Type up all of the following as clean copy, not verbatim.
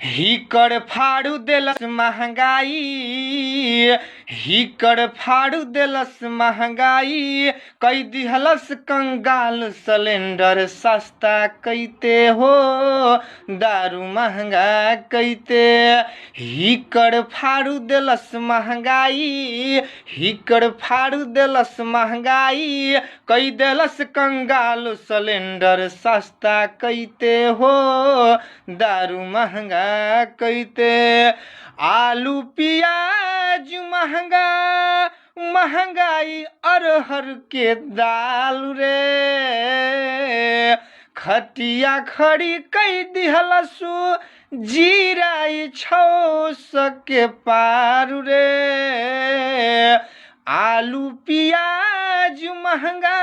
हिकड़ फाड़ू देलस महंगाई, हिकड़ फाड़ू देलस महंगाई, कई दिहलस कंगाल सिलेंडर सस्ता कैते हो, दारू महंगा कैते। हिकड़ फाड़ू देलस महंगाई, हिकड़ फाड़ू देलस महंगाई, कई देलस कंगाल सिलेंडर सस्ता कैते हो, दारू महंगा कैते। आलू पियाज महंगा, महंगाई अरहर के दाल रे, खटिया खड़ी कई दिहलसु जीराई 600 के पार रे। आलू पियाज महंगा,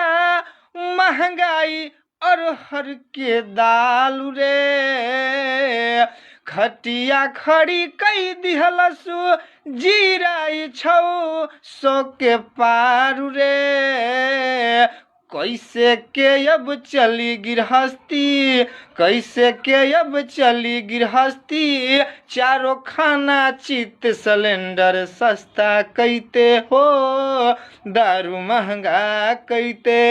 महंगाई अरहर के दाल रे, खटिया खड़ी कई दिहलसु जीराई 600 के पार रे। कैसे के अब चली गृहस्थी, कैसे के अब चली गृहस्थी, चारों खाना चित सिलेंडर सस्ता कैते हो, दारू महंगा कैते।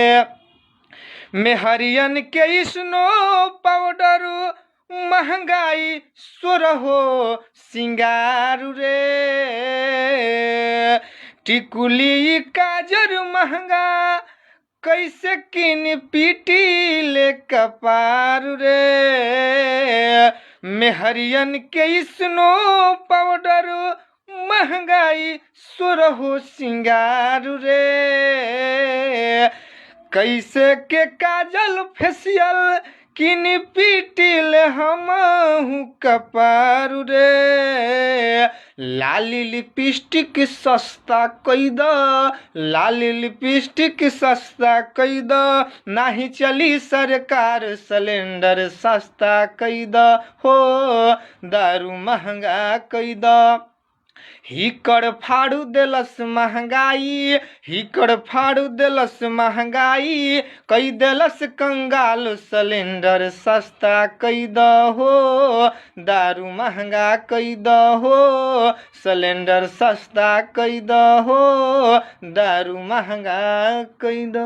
मेहरियन के स्नो पाउडर महंगाई 16 सिंगार रे, टिकुली काजर महंगा, कैसे किन पीटी ले कपार रे। मेहरियन के स्नो पाउडर महंगाई 16 सिंगार रे, कैसे के काजल फेसियल किन पीटिल हमहू कपार रे। लाली लिपस्टिक सस्ता कैद, लाली लिपस्टिक सस्ता कैद, नाही चली सरकार सिलेंडर सस्ता कैद हो, दारू महंगा कैद। हिकड़ फाड़ू देलस महंगाई, हिकड़ फाड़ू देलस महंगाई, कई देलस कंगाल सिलेंडर सस्ता कैद हो, दारू महंगा कैद हो, सिलेंडर सस्ता कैद हो, दारू महंगा कैद।